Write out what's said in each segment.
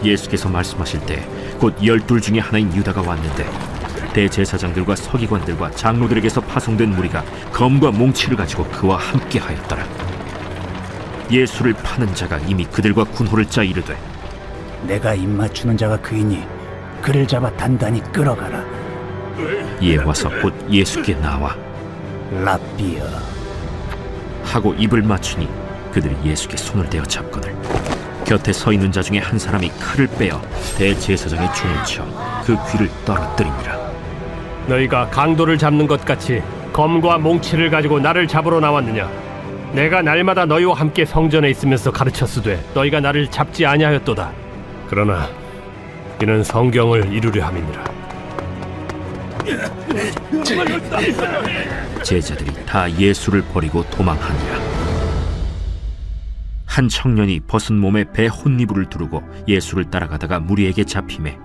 예수께서 말씀하실 때 곧 12 중에 하나인 유다가 왔는데 대제사장들과 서기관들과 장로들에게서 파송된 무리가 검과 몽치를 가지고 그와 함께 하였더라. 예수를 파는 자가 이미 그들과 군호를 짜 이르되, 내가 입맞추는 자가 그이니 그를 잡아 단단히 끌어가라. 이에 와서 곧 예수께 나와 랍비여. 하고 입을 맞추니 그들이 예수께 손을 대어 잡거늘 곁에 서 있는 자 중에 한 사람이 칼을 빼어 대제사장의 총을 쳐 그 귀를 떨어뜨리니라. 너희가 강도를 잡는 것 같이 검과 몽치를 가지고 나를 잡으러 나왔느냐? 내가 날마다 너희와 함께 성전에 있으면서 가르쳤으되 너희가 나를 잡지 아니하였도다. 그러나 이는 성경을 이루려 함이니라. 제자들이 다 예수를 버리고 도망하니라. 한 청년이 벗은 몸에 배 혼니부를 두르고 예수를 따라가다가 무리에게 잡히매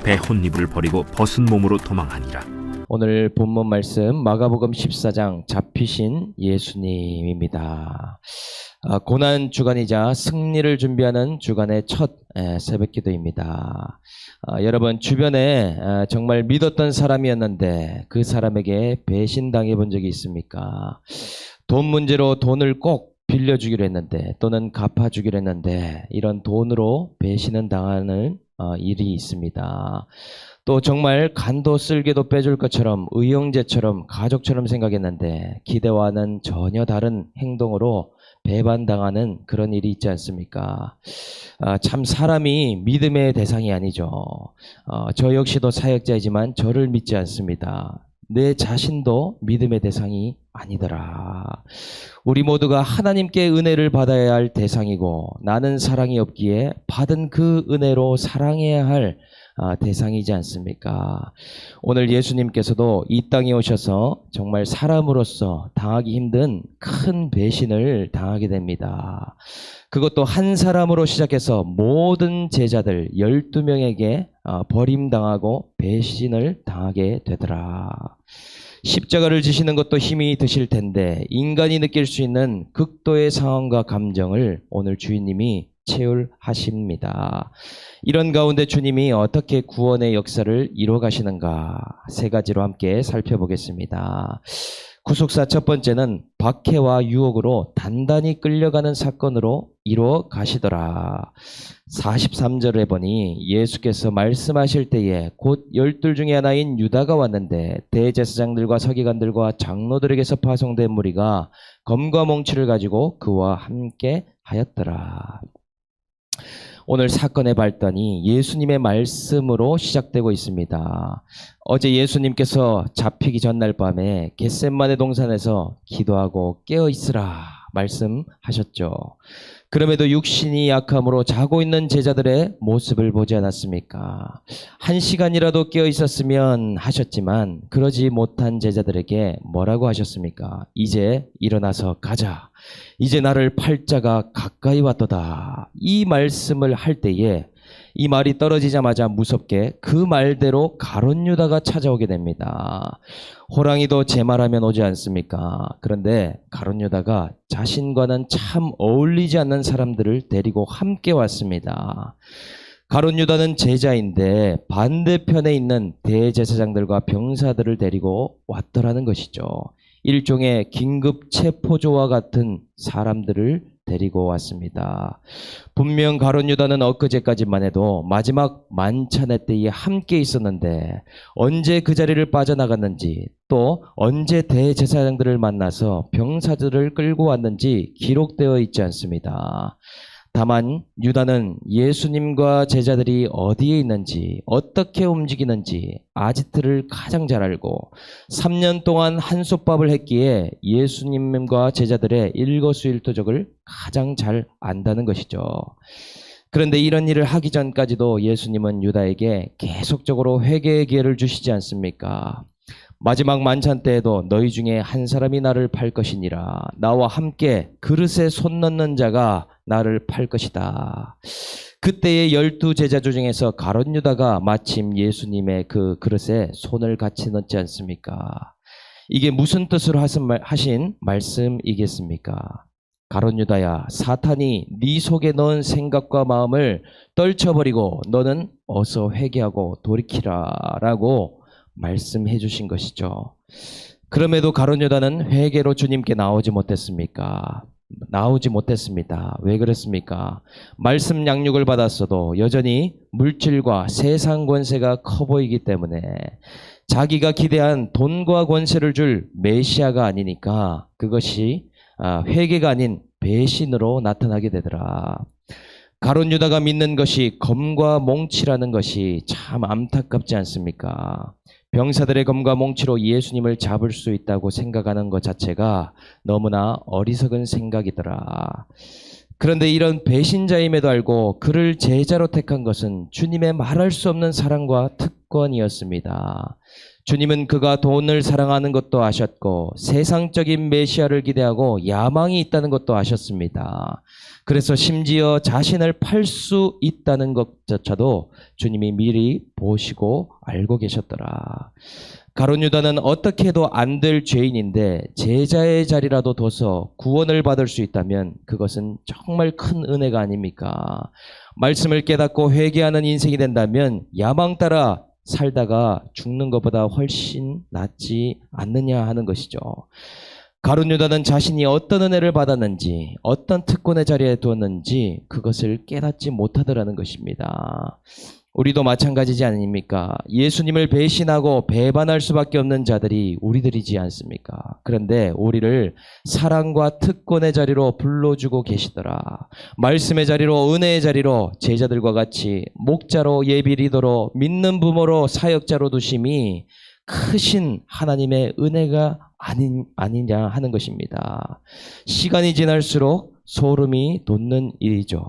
배 혼니부를 버리고 벗은 몸으로 도망하니라. 오늘 본문 말씀 마가복음 14장 잡히신 예수님입니다. 고난 주간이자 승리를 준비하는 주간의 첫 새벽 기도입니다. 여러분, 주변에 정말 믿었던 사람이었는데 그 사람에게 배신당해 본 적이 있습니까? 돈 문제로 돈을 꼭 빌려주기로 했는데 또는 갚아주기로 했는데 이런 돈으로 배신을 당하는 일이 있습니다. 또 정말 간도 쓸개도 빼줄 것처럼 의형제처럼 가족처럼 생각했는데 기대와는 전혀 다른 행동으로 배반당하는 그런 일이 있지 않습니까? 참 사람이 믿음의 대상이 아니죠. 저 역시도 사역자이지만 저를 믿지 않습니다. 내 자신도 믿음의 대상이 아니더라. 우리 모두가 하나님께 은혜를 받아야 할 대상이고 나는 사랑이 없기에 받은 그 은혜로 사랑해야 할 대상이지 않습니까? 오늘 예수님께서도 이 땅에 오셔서 정말 사람으로서 당하기 힘든 큰 배신을 당하게 됩니다. 그것도 한 사람으로 시작해서 모든 제자들 12명에게 버림당하고 배신을 당하게 되더라. 십자가를 지시는 것도 힘이 드실 텐데 인간이 느낄 수 있는 극도의 상황과 감정을 오늘 주인님이 체휼하십니다. 이런 가운데 주님이 어떻게 구원의 역사를 이루어 가시는가 세 가지로 함께 살펴보겠습니다. 구속사 첫 번째는 박해와 유혹으로 단단히 끌려가는 사건으로 이루어 가시더라. 43절에 보니 예수께서 말씀하실 때에 곧 12 중에 하나인 유다가 왔는데 대제사장들과 서기관들과 장로들에게서 파송된 무리가 검과 몽치를 가지고 그와 함께 하였더라. 오늘 사건의 발단이 예수님의 말씀으로 시작되고 있습니다. 어제 예수님께서 잡히기 전날 밤에 겟셋마네 동산에서 기도하고 깨어 있으라 말씀하셨죠. 그럼에도 육신이 약함으로 자고 있는 제자들의 모습을 보지 않았습니까? 1시간이라도 깨어 있었으면 하셨지만 그러지 못한 제자들에게 뭐라고 하셨습니까? 이제 일어나서 가자. 이제 나를 팔 자가 가까이 왔도다. 이 말씀을 할 때에 이 말이 떨어지자마자 무섭게 그 말대로 가룟 유다가 찾아오게 됩니다. 호랑이도 제 말하면 오지 않습니까? 그런데 가룟 유다가 자신과는 참 어울리지 않는 사람들을 데리고 함께 왔습니다. 가룟 유다는 제자인데 반대편에 있는 대제사장들과 병사들을 데리고 왔더라는 것이죠. 일종의 긴급 체포조와 같은 사람들을 데리고 왔습니다. 분명 가룟 유다는 엊그제까지만 해도 마지막 만찬의 때에 함께 있었는데 언제 그 자리를 빠져나갔는지 또 언제 대제사장들을 만나서 병사들을 끌고 왔는지 기록되어 있지 않습니다. 다만 유다는 예수님과 제자들이 어디에 있는지 어떻게 움직이는지 아지트를 가장 잘 알고 3년 동안 한솥밥을 했기에 예수님과 제자들의 일거수일투족을 가장 잘 안다는 것이죠. 그런데 이런 일을 하기 전까지도 예수님은 유다에게 계속적으로 회개의 기회를 주시지 않습니까? 마지막 만찬 때에도 너희 중에 한 사람이 나를 팔 것이니라. 나와 함께 그릇에 손 넣는 자가 나를 팔 것이다. 그때의 12 제자 중에서 가룟 유다가 마침 예수님의 그 그릇에 손을 같이 넣지 않습니까? 이게 무슨 뜻으로 하신 말씀이겠습니까? 가룟 유다야, 사탄이 네 속에 넣은 생각과 마음을 떨쳐버리고 너는 어서 회개하고 돌이키라라고 말씀해 주신 것이죠. 그럼에도 가룟 유다는 회개로 주님께 나오지 못했습니까? 나오지 못했습니다. 왜 그랬습니까? 말씀 양육을 받았어도 여전히 물질과 세상 권세가 커 보이기 때문에, 자기가 기대한 돈과 권세를 줄 메시아가 아니니까 그것이 회개가 아닌 배신으로 나타나게 되더라. 가룟 유다가 믿는 것이 검과 몽치라는 것이 참 안타깝지 않습니까? 병사들의 검과 몽치로 예수님을 잡을 수 있다고 생각하는 것 자체가 너무나 어리석은 생각이더라. 그런데 이런 배신자임에도 알고 그를 제자로 택한 것은 주님의 말할 수 없는 사랑과 특권이었습니다. 주님은 그가 돈을 사랑하는 것도 아셨고 세상적인 메시아를 기대하고 야망이 있다는 것도 아셨습니다. 그래서 심지어 자신을 팔 수 있다는 것조차도 주님이 미리 보시고 알고 계셨더라. 가룟 유다는 어떻게 해도 안 될 죄인인데 제자의 자리라도 둬서 구원을 받을 수 있다면 그것은 정말 큰 은혜가 아닙니까? 말씀을 깨닫고 회개하는 인생이 된다면 야망 따라 살다가 죽는 것보다 훨씬 낫지 않느냐 하는 것이죠. 가룟 유다는 자신이 어떤 은혜를 받았는지, 어떤 특권의 자리에 두었는지 그것을 깨닫지 못하더라는 것입니다. 우리도 마찬가지지 아닙니까? 예수님을 배신하고 배반할 수밖에 없는 자들이 우리들이지 않습니까? 그런데 우리를 사랑과 특권의 자리로 불러주고 계시더라. 말씀의 자리로, 은혜의 자리로, 제자들과 같이 목자로, 예비 리더로, 믿는 부모로, 사역자로 두심이 크신 하나님의 은혜가 아니냐 하는 것입니다. 시간이 지날수록 소름이 돋는 일이죠.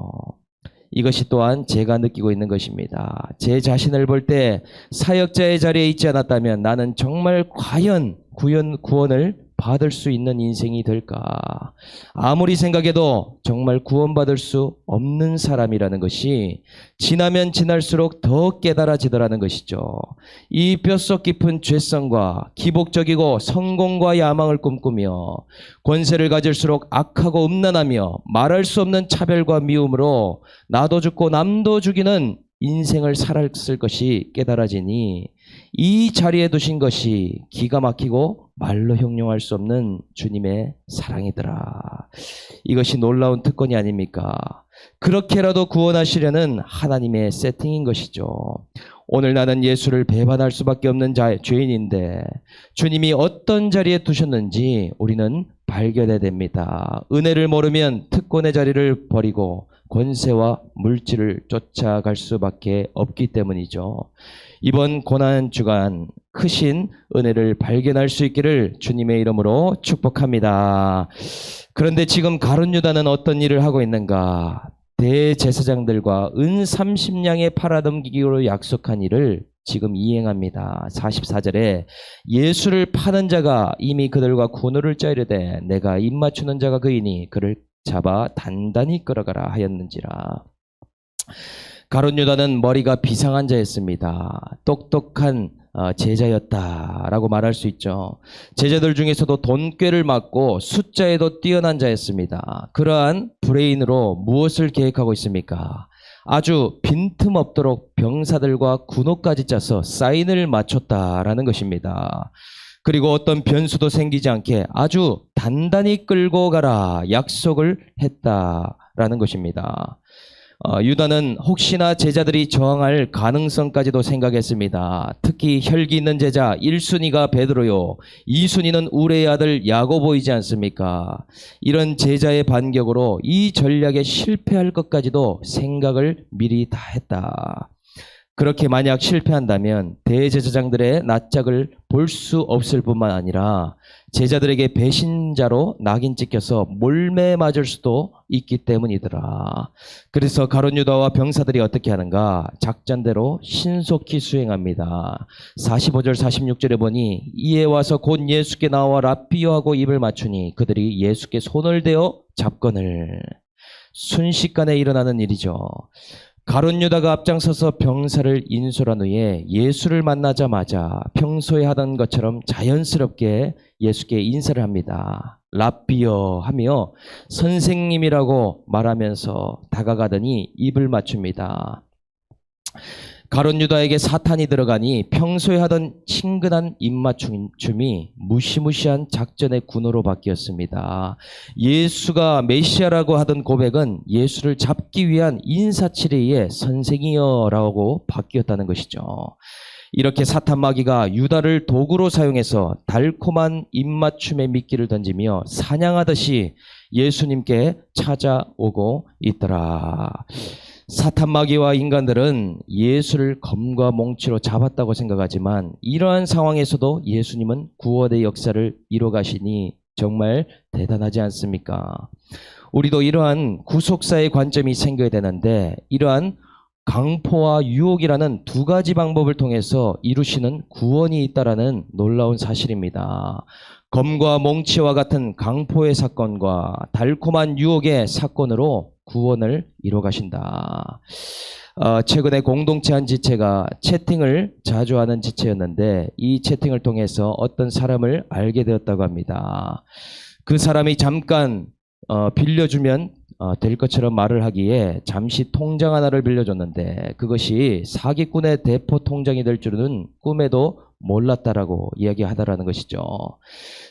이것이 또한 제가 느끼고 있는 것입니다. 제 자신을 볼 때 사역자의 자리에 있지 않았다면 나는 정말 과연 구원을 받을 수 있는 인생이 될까? 아무리 생각해도 정말 구원받을 수 없는 사람이라는 것이 지나면 지날수록 더 깨달아지더라는 것이죠. 이 뼛속 깊은 죄성과 기복적이고 성공과 야망을 꿈꾸며 권세를 가질수록 악하고 음란하며 말할 수 없는 차별과 미움으로 나도 죽고 남도 죽이는 인생을 살았을 것이 깨달아지니 이 자리에 두신 것이 기가 막히고 말로 형용할 수 없는 주님의 사랑이더라. 이것이 놀라운 특권이 아닙니까? 그렇게라도 구원하시려는 하나님의 세팅인 것이죠. 오늘 나는 예수를 배반할 수밖에 없는 죄인인데 주님이 어떤 자리에 두셨는지 우리는 발견해야 됩니다. 은혜를 모르면 특권의 자리를 버리고 권세와 물질을 쫓아갈 수밖에 없기 때문이죠. 이번 고난 주간 크신 은혜를 발견할 수 있기를 주님의 이름으로 축복합니다. 그런데 지금 가룟 유다는 어떤 일을 하고 있는가? 대제사장들과 은 30냥의 팔아넘기기로 약속한 일을 지금 이행합니다. 44절에 예수를 파는 자가 이미 그들과 군우를 짜이르되 내가 입맞추는 자가 그이니 그를 잡아 단단히 끌어가라 하였는지라. 가룟 유다는 머리가 비상한 자였습니다. 똑똑한 제자였다라고 말할 수 있죠. 제자들 중에서도 돈꾀를 맞고 숫자에도 뛰어난 자였습니다. 그러한 브레인으로 무엇을 계획하고 있습니까? 아주 빈틈없도록 병사들과 군호까지 짜서 사인을 맞췄다라는 것입니다. 그리고 어떤 변수도 생기지 않게 아주 단단히 끌고 가라 약속을 했다라는 것입니다. 유다는 혹시나 제자들이 저항할 가능성까지도 생각했습니다. 특히 혈기 있는 제자 1순위가 베드로요, 2순위는 우레의 아들 야고보이지 않습니까? 이런 제자의 반격으로 이 전략에 실패할 것까지도 생각을 미리 다 했다. 그렇게 만약 실패한다면 대제사장들의 낯짝을 볼 수 없을 뿐만 아니라 제자들에게 배신자로 낙인 찍혀서 몰매 맞을 수도 있기 때문이더라. 그래서 가룟 유다와 병사들이 어떻게 하는가? 작전대로 신속히 수행합니다. 45절 46절에 보니 이에 와서 곧 예수께 나와 랍비요하고 입을 맞추니 그들이 예수께 손을 대어 잡건을. 순식간에 일어나는 일이죠. 가룟 유다가 앞장서서 병사를 인솔한 후에 예수를 만나자마자 평소에 하던 것처럼 자연스럽게 예수께 인사를 합니다. 랍비어 하며 선생님이라고 말하면서 다가가더니 입을 맞춥니다. 가룟 유다에게 사탄이 들어가니 평소에 하던 친근한 입맞춤이 무시무시한 작전의 군으로 바뀌었습니다. 예수가 메시아라고 하던 고백은 예수를 잡기 위한 인사치레의 선생이여라고 바뀌었다는 것이죠. 이렇게 사탄 마귀가 유다를 도구로 사용해서 달콤한 입맞춤의 미끼를 던지며 사냥하듯이 예수님께 찾아오고 있더라. 사탄 마귀와 인간들은 예수를 검과 몽치로 잡았다고 생각하지만 이러한 상황에서도 예수님은 구원의 역사를 이뤄가시니 정말 대단하지 않습니까? 우리도 이러한 구속사의 관점이 생겨야 되는데 이러한 강포와 유혹이라는 두 가지 방법을 통해서 이루시는 구원이 있다라는 놀라운 사실입니다. 검과 몽치와 같은 강포의 사건과 달콤한 유혹의 사건으로 구원을 이뤄가신다. 최근에 공동체 한 지체가 채팅을 자주 하는 지체였는데 이 채팅을 통해서 어떤 사람을 알게 되었다고 합니다. 그 사람이 잠깐 빌려주면 될 것처럼 말을 하기에 잠시 통장 하나를 빌려줬는데 그것이 사기꾼의 대포 통장이 될 줄은 꿈에도 몰랐다라고 이야기하더라는 것이죠.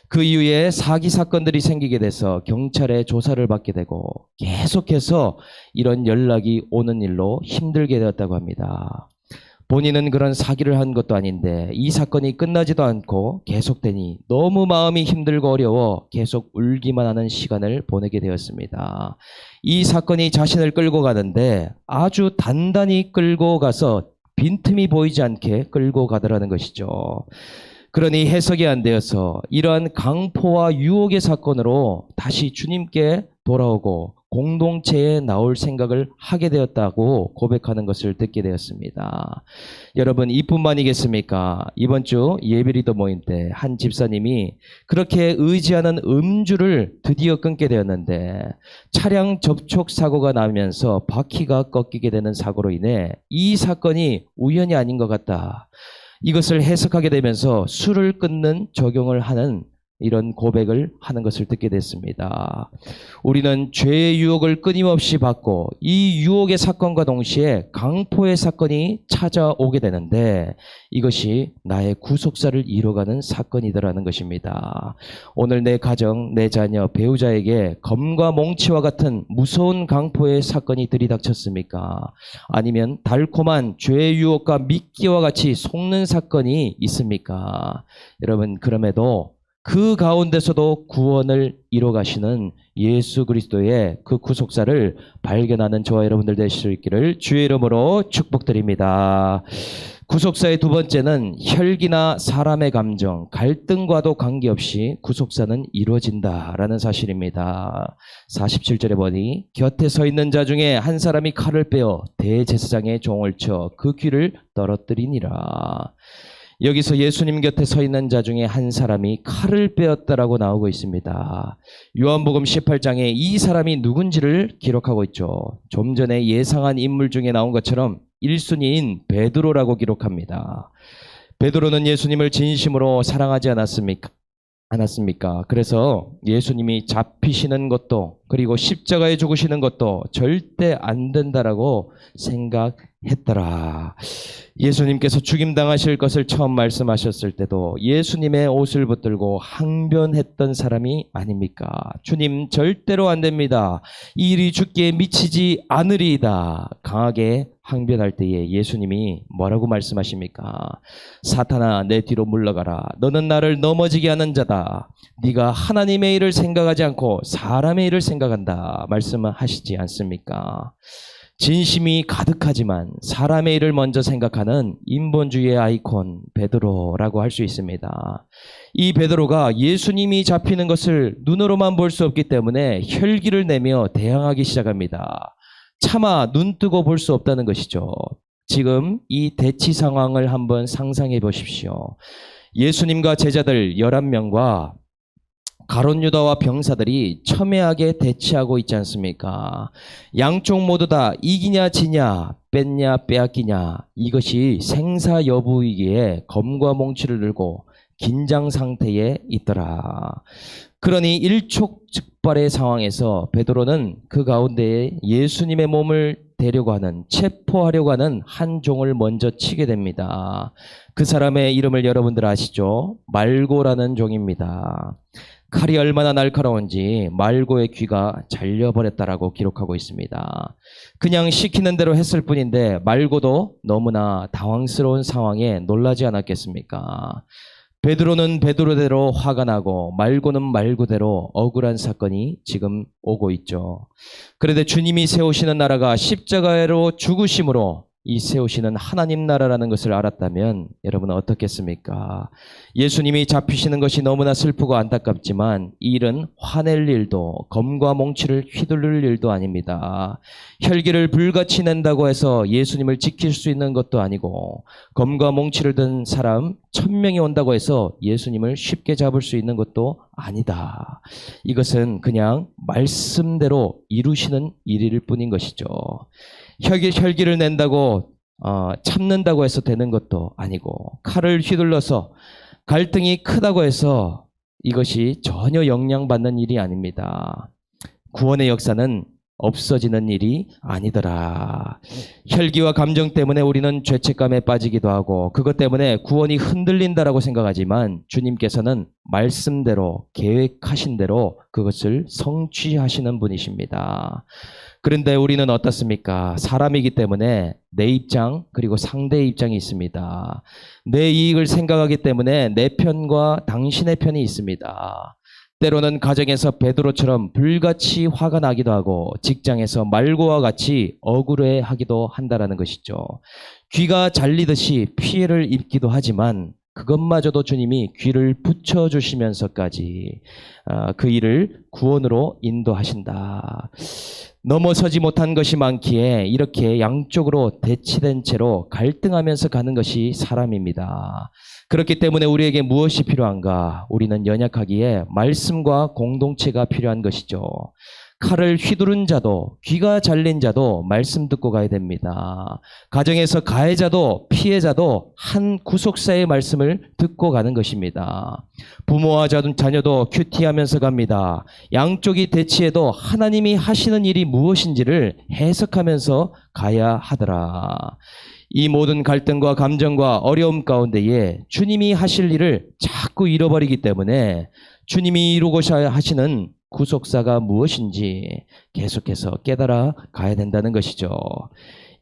그 이후에 사기 사건들이 생기게 돼서 경찰에 조사를 받게 되고 계속해서 이런 연락이 오는 일로 힘들게 되었다고 합니다. 본인은 그런 사기를 한 것도 아닌데 이 사건이 끝나지도 않고 계속되니 너무 마음이 힘들고 어려워 계속 울기만 하는 시간을 보내게 되었습니다. 이 사건이 자신을 끌고 가는데 아주 단단히 끌고 가서 빈틈이 보이지 않게 끌고 가더라는 것이죠. 그러니 해석이 안 되어서 이러한 강포와 유혹의 사건으로 다시 주님께 돌아오고 공동체에 나올 생각을 하게 되었다고 고백하는 것을 듣게 되었습니다. 여러분 이뿐만이겠습니까? 이번 주 예비리더 모임 때 한 집사님이 그렇게 의지하는 음주를 드디어 끊게 되었는데 차량 접촉 사고가 나면서 바퀴가 꺾이게 되는 사고로 인해 이 사건이 우연이 아닌 것 같다. 이것을 해석하게 되면서 술을 끊는 적용을 하는 이런 고백을 하는 것을 듣게 됐습니다. 우리는 죄의 유혹을 끊임없이 받고 이 유혹의 사건과 동시에 강포의 사건이 찾아오게 되는데 이것이 나의 구속사를 이뤄가는 사건이더라는 것입니다. 오늘 내 가정, 내 자녀, 배우자에게 검과 몽치와 같은 무서운 강포의 사건이 들이닥쳤습니까? 아니면 달콤한 죄의 유혹과 미끼와 같이 속는 사건이 있습니까? 여러분 그럼에도 그 가운데서도 구원을 이뤄가시는 예수 그리스도의 그 구속사를 발견하는 저와 여러분들 되실 수 있기를 주의 이름으로 축복드립니다. 구속사의 두 번째는 혈기나 사람의 감정, 갈등과도 관계없이 구속사는 이루어진다라는 사실입니다. 47절에 보니 곁에 서 있는 자 중에 한 사람이 칼을 빼어 대제사장의 종을 쳐 그 귀를 떨어뜨리니라. 여기서 예수님 곁에 서 있는 자 중에 한 사람이 칼을 빼었다라고 나오고 있습니다. 요한복음 18장에 이 사람이 누군지를 기록하고 있죠. 좀 전에 예상한 인물 중에 나온 것처럼 1순위인 베드로라고 기록합니다. 베드로는 예수님을 진심으로 사랑하지 않았습니까? 그래서 예수님이 잡히시는 것도 그리고 십자가에 죽으시는 것도 절대 안 된다라고 생각했더라. 예수님께서 죽임당하실 것을 처음 말씀하셨을 때도 예수님의 옷을 붙들고 항변했던 사람이 아닙니까? 주님 절대로 안 됩니다. 이 일이 죽기에 미치지 않으리이다. 강하게 항변할 때에 예수님이 뭐라고 말씀하십니까? 사탄아 내 뒤로 물러가라. 너는 나를 넘어지게 하는 자다. 네가 하나님의 일을 생각하지 않고 사람의 일을 생각한다. 말씀하시지 않습니까? 진심이 가득하지만 사람의 일을 먼저 생각하는 인본주의의 아이콘 베드로라고 할 수 있습니다. 이 베드로가 예수님이 잡히는 것을 눈으로만 볼 수 없기 때문에 혈기를 내며 대항하기 시작합니다. 차마 눈 뜨고 볼 수 없다는 것이죠. 지금 이 대치 상황을 한번 상상해 보십시오. 예수님과 제자들 11명과 가룟 유다와 병사들이 첨예하게 대치하고 있지 않습니까? 양쪽 모두 다 이기냐 지냐 뺐냐 빼앗기냐 이것이 생사 여부이기에 검과 몽치를 들고 긴장 상태에 있더라. 그러니 일촉즉발의 상황에서 베드로는 그 가운데에 예수님의 몸을 대려고 하는, 체포하려고 하는 한 종을 먼저 치게 됩니다. 그 사람의 이름을 여러분들 아시죠? 말고라는 종입니다. 칼이 얼마나 날카로운지 말고의 귀가 잘려버렸다라고 기록하고 있습니다. 그냥 시키는 대로 했을 뿐인데 말고도 너무나 당황스러운 상황에 놀라지 않았겠습니까? 베드로는 베드로대로 화가 나고 말고는 말고대로 억울한 사건이 지금 오고 있죠. 그런데 주님이 세우시는 나라가 십자가로 죽으심으로 이 세우시는 하나님 나라라는 것을 알았다면 여러분은 어떻겠습니까? 예수님이 잡히시는 것이 너무나 슬프고 안타깝지만 이 일은 화낼 일도 검과 몽치를 휘두를 일도 아닙니다. 혈기를 불같이 낸다고 해서 예수님을 지킬 수 있는 것도 아니고 검과 몽치를 든 사람 1000명이 온다고 해서 예수님을 쉽게 잡을 수 있는 것도 아니다. 이것은 그냥 말씀대로 이루시는 일일 뿐인 것이죠. 혈기를 낸다고 참는다고 해서 되는 것도 아니고 칼을 휘둘러서 갈등이 크다고 해서 이것이 전혀 영향받는 일이 아닙니다. 구원의 역사는 없어지는 일이 아니더라. 혈기와 감정 때문에 우리는 죄책감에 빠지기도 하고 그것 때문에 구원이 흔들린다라고 생각하지만 주님께서는 말씀대로 계획하신 대로 그것을 성취하시는 분이십니다. 그런데 우리는 어떻습니까? 사람이기 때문에 내 입장 그리고 상대의 입장이 있습니다. 내 이익을 생각하기 때문에 내 편과 당신의 편이 있습니다. 때로는 가정에서 베드로처럼 불같이 화가 나기도 하고 직장에서 말고와 같이 억울해하기도 한다라는 것이죠. 귀가 잘리듯이 피해를 입기도 하지만 그것마저도 주님이 귀를 붙여주시면서까지 그 일을 구원으로 인도하신다. 넘어서지 못한 것이 많기에 이렇게 양쪽으로 대치된 채로 갈등하면서 가는 것이 사람입니다. 그렇기 때문에 우리에게 무엇이 필요한가? 우리는 연약하기에 말씀과 공동체가 필요한 것이죠. 칼을 휘두른 자도 귀가 잘린 자도 말씀 듣고 가야 됩니다. 가정에서 가해자도 피해자도 한 구속사의 말씀을 듣고 가는 것입니다. 부모와 자녀도 큐티하면서 갑니다. 양쪽이 대치해도 하나님이 하시는 일이 무엇인지를 해석하면서 가야 하더라. 이 모든 갈등과 감정과 어려움 가운데에 주님이 하실 일을 자꾸 잃어버리기 때문에 주님이 이루고자 하시는 구속사가 무엇인지 계속해서 깨달아 가야 된다는 것이죠.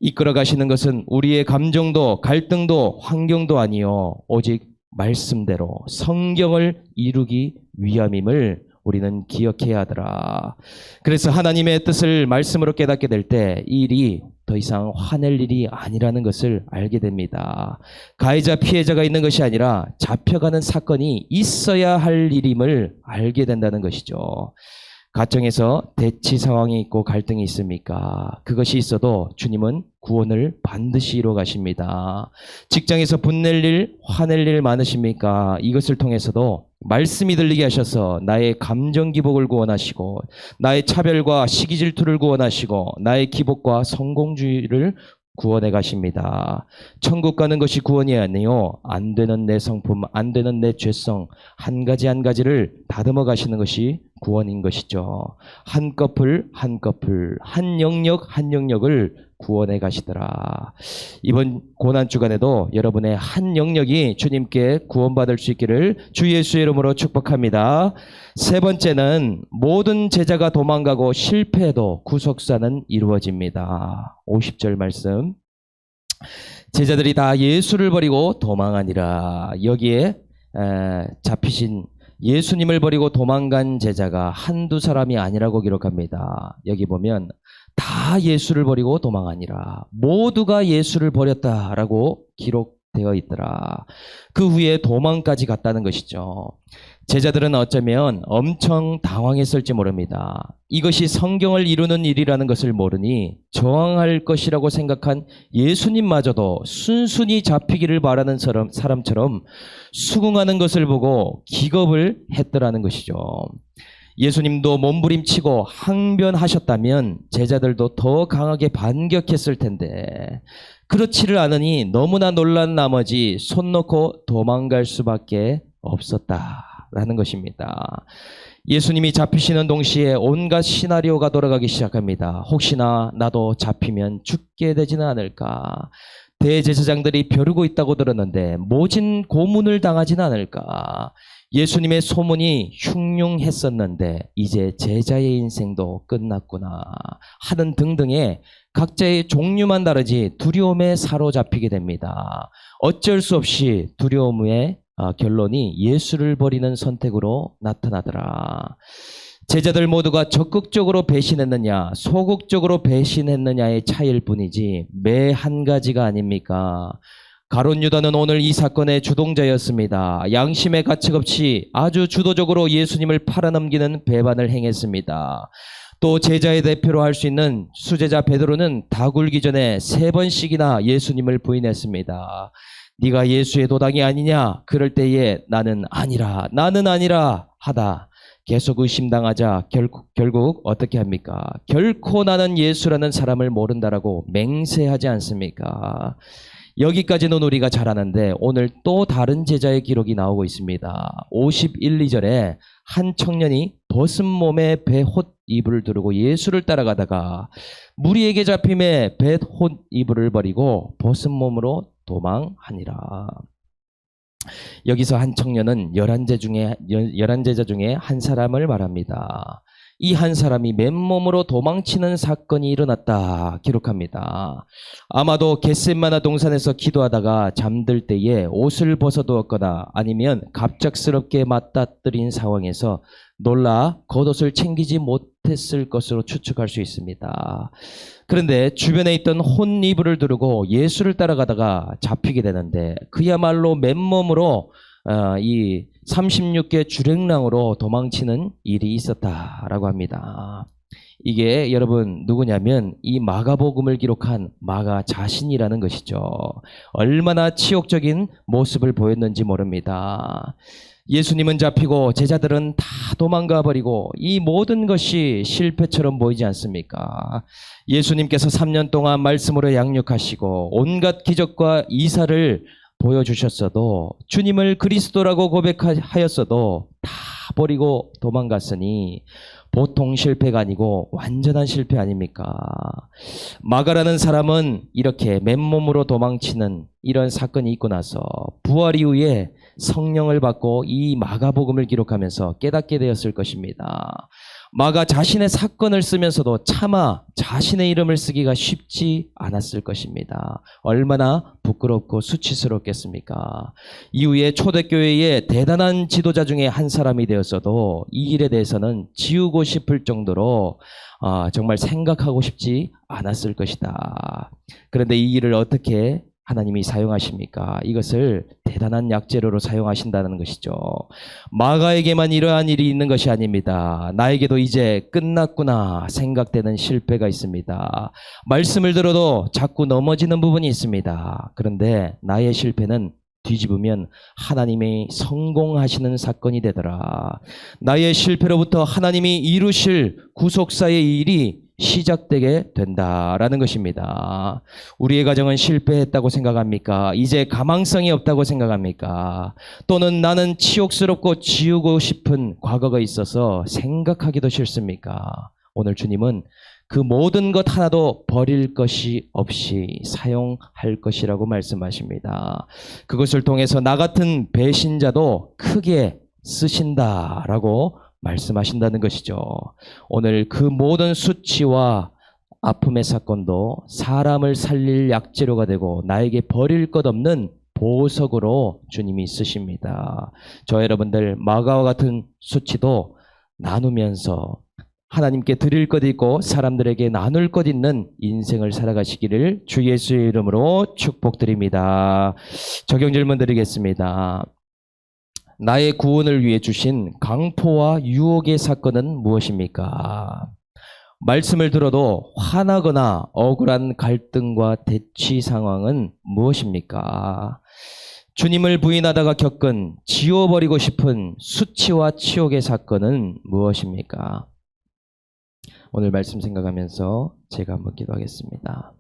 이끌어 가시는 것은 우리의 감정도 갈등도 환경도 아니요 오직 말씀대로 성경을 이루기 위함임을 우리는 기억해야 하더라. 그래서 하나님의 뜻을 말씀으로 깨닫게 될 때 이 일이 더 이상 화낼 일이 아니라는 것을 알게 됩니다. 가해자 피해자가 있는 것이 아니라 잡혀가는 사건이 있어야 할 일임을 알게 된다는 것이죠. 가정에서 대치 상황이 있고 갈등이 있습니까? 그것이 있어도 주님은 구원을 반드시 이루어 가십니다. 직장에서 분낼 일, 화낼 일 많으십니까? 이것을 통해서도 말씀이 들리게 하셔서 나의 감정 기복을 구원하시고 나의 차별과 시기 질투를 구원하시고 나의 기복과 성공주의를 구원해 가십니다. 천국 가는 것이 구원이 아니요 안 되는 내 성품, 안 되는 내 죄성 한 가지 한 가지를 다듬어 가시는 것이 구원인 것이죠. 한꺼풀 한꺼풀 한 영역 한 영역을 구원해 가시더라. 이번 고난주간에도 여러분의 한 영역이 주님께 구원받을 수 있기를 주 예수의 이름으로 축복합니다. 세 번째는 모든 제자가 도망가고 실패해도 구속사는 이루어집니다. 50절 말씀. 제자들이 다 예수를 버리고 도망하니라. 여기에 잡히신 예수님을 버리고 도망간 제자가 한두 사람이 아니라고 기록합니다. 여기 보면 다 예수를 버리고 도망하니라. 모두가 예수를 버렸다라고 기록되어 있더라. 그 후에 도망까지 갔다는 것이죠. 제자들은 어쩌면 엄청 당황했을지 모릅니다. 이것이 성경을 이루는 일이라는 것을 모르니 저항할 것이라고 생각한 예수님마저도 순순히 잡히기를 바라는 사람처럼 수긍하는 것을 보고 기겁을 했더라는 것이죠. 예수님도 몸부림치고 항변하셨다면 제자들도 더 강하게 반격했을 텐데 그렇지를 않으니 너무나 놀란 나머지 손 놓고 도망갈 수밖에 없었다라는 것입니다. 예수님이 잡히시는 동시에 온갖 시나리오가 돌아가기 시작합니다. 혹시나 나도 잡히면 죽게 되지는 않을까? 대제사장들이 벼르고 있다고 들었는데 모진 고문을 당하지는 않을까? 예수님의 소문이 흉흉했었는데 이제 제자의 인생도 끝났구나 하는 등등의 각자의 종류만 다르지 두려움에 사로잡히게 됩니다. 어쩔 수 없이 두려움의 결론이 예수를 버리는 선택으로 나타나더라. 제자들 모두가 적극적으로 배신했느냐 소극적으로 배신했느냐의 차이일 뿐이지 매 한 가지가 아닙니까? 가룟 유다는 오늘 이 사건의 주동자였습니다. 양심의 가책 없이 아주 주도적으로 예수님을 팔아넘기는 배반을 행했습니다. 또 제자의 대표로 할 수 있는 수제자 베드로는 다 굴기 전에 3번씩이나 예수님을 부인했습니다. 네가 예수의 도당이 아니냐? 그럴 때에 나는 아니라 하다 계속 의심당하자 결국 어떻게 합니까? 결코 나는 예수라는 사람을 모른다라고 맹세하지 않습니까? 여기까지는 우리가 잘 아는데 오늘 또 다른 제자의 기록이 나오고 있습니다. 51, 2절에 한 청년이 벗은 몸에 베옷 이불을 두르고 예수를 따라가다가 무리에게 잡힘에 베옷 이불을 버리고 벗은 몸으로 도망하니라. 여기서 한 청년은 11제자 중에 한 사람을 말합니다. 이 한 사람이 맨몸으로 도망치는 사건이 일어났다 기록합니다. 아마도 겟셋마나 동산에서 기도하다가 잠들 때에 옷을 벗어두었거나 아니면 갑작스럽게 맞닥뜨린 상황에서 놀라 겉옷을 챙기지 못했을 것으로 추측할 수 있습니다. 그런데 주변에 있던 혼 이불을 두르고 예수를 따라가다가 잡히게 되는데 그야말로 맨몸으로 이 36개 주랭랑으로 도망치는 일이 있었다라고 합니다. 이게 여러분 누구냐면 이 마가복음을 기록한 마가 자신이라는 것이죠. 얼마나 치욕적인 모습을 보였는지 모릅니다. 예수님은 잡히고 제자들은 다 도망가 버리고 이 모든 것이 실패처럼 보이지 않습니까? 예수님께서 3년 동안 말씀으로 양육하시고 온갖 기적과 이사를 보여주셨어도 주님을 그리스도라고 고백하였어도 다 버리고 도망갔으니 보통 실패가 아니고 완전한 실패 아닙니까? 마가라는 사람은 이렇게 맨몸으로 도망치는 이런 사건이 있고 나서 부활 이후에 성령을 받고 이 마가복음을 기록하면서 깨닫게 되었을 것입니다. 마가 자신의 사건을 쓰면서도 차마 자신의 이름을 쓰기가 쉽지 않았을 것입니다. 얼마나 부끄럽고 수치스럽겠습니까? 이후에 초대교회의 대단한 지도자 중에 한 사람이 되었어도 이 일에 대해서는 지우고 싶을 정도로 정말 생각하고 싶지 않았을 것이다. 그런데 이 일을 어떻게 하나님이 사용하십니까? 이것을 대단한 약재료로 사용하신다는 것이죠. 마가에게만 이러한 일이 있는 것이 아닙니다. 나에게도 이제 끝났구나 생각되는 실패가 있습니다. 말씀을 들어도 자꾸 넘어지는 부분이 있습니다. 그런데 나의 실패는 뒤집으면 하나님이 성공하시는 사건이 되더라. 나의 실패로부터 하나님이 이루실 구속사의 일이 시작되게 된다라는 것입니다. 우리의 가정은 실패했다고 생각합니까? 이제 가망성이 없다고 생각합니까? 또는 나는 치욕스럽고 지우고 싶은 과거가 있어서 생각하기도 싫습니까? 오늘 주님은 그 모든 것 하나도 버릴 것이 없이 사용할 것이라고 말씀하십니다. 그것을 통해서 나 같은 배신자도 크게 쓰신다라고 말씀하신다는 것이죠. 오늘 그 모든 수치와 아픔의 사건도 사람을 살릴 약재료가 되고 나에게 버릴 것 없는 보석으로 주님이 쓰십니다. 저 여러분들 마가와 같은 수치도 나누면서 하나님께 드릴 것 있고 사람들에게 나눌 것 있는 인생을 살아가시기를 주 예수의 이름으로 축복드립니다. 적용 질문 드리겠습니다. 나의 구원을 위해 주신 강포와 유혹의 사건은 무엇입니까? 말씀을 들어도 화나거나 억울한 갈등과 대치 상황은 무엇입니까? 주님을 부인하다가 겪은 지워버리고 싶은 수치와 치욕의 사건은 무엇입니까? 오늘 말씀 생각하면서 제가 한번 기도하겠습니다.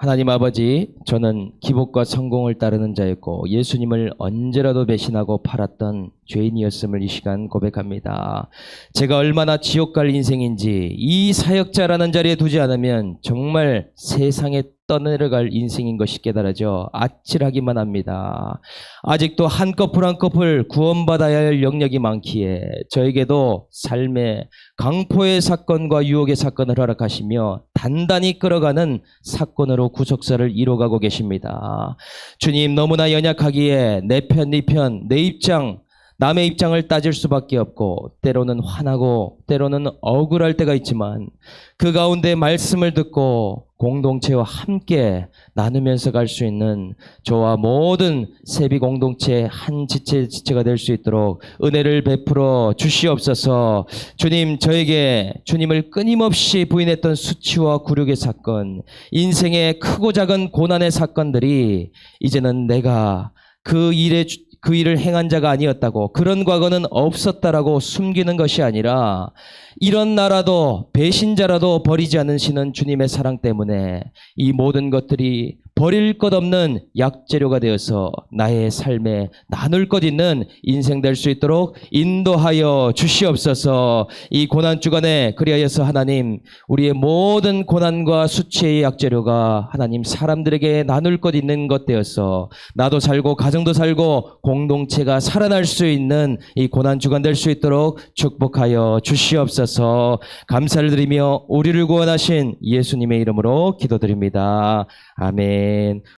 하나님 아버지, 저는 기복과 성공을 따르는 자였고 예수님을 언제라도 배신하고 팔았던 죄인이었음을 이 시간 고백합니다. 제가 얼마나 지옥 갈 인생인지 이 사역자라는 자리에 두지 않으면 정말 세상에 떠내려갈 인생인 것이 깨달아져 아찔하기만 합니다. 아직도 한꺼풀 한꺼풀 구원받아야 할 영역이 많기에 저에게도 삶의 강포의 사건과 유혹의 사건을 허락하시며 단단히 끌어가는 사건으로 구속사를 이뤄가고 계십니다. 주님, 너무나 연약하기에 내 편, 네 편, 내 입장, 남의 입장을 따질 수밖에 없고 때로는 화나고 때로는 억울할 때가 있지만 그 가운데 말씀을 듣고 공동체와 함께 나누면서 갈 수 있는 저와 모든 세비 공동체 한 지체가 될 수 있도록 은혜를 베풀어 주시옵소서. 주님, 저에게 주님을 끊임없이 부인했던 수치와 굴욕의 사건, 인생의 크고 작은 고난의 사건들이 이제는 내가 그 일을 행한 자가 아니었다고, 그런 과거는 없었다라고 숨기는 것이 아니라 이런 나라도 배신자라도 버리지 않으시는 주님의 사랑 때문에 이 모든 것들이 버릴 것 없는 약재료가 되어서 나의 삶에 나눌 것 있는 인생 될 수 있도록 인도하여 주시옵소서. 이 고난주간에 그리하여서 하나님, 우리의 모든 고난과 수치의 약재료가 하나님 사람들에게 나눌 것 있는 것 되어서 나도 살고 가정도 살고 공동체가 살아날 수 있는 이 고난주간 될 수 있도록 축복하여 주시옵소서. 감사를 드리며 우리를 구원하신 예수님의 이름으로 기도드립니다. 아멘.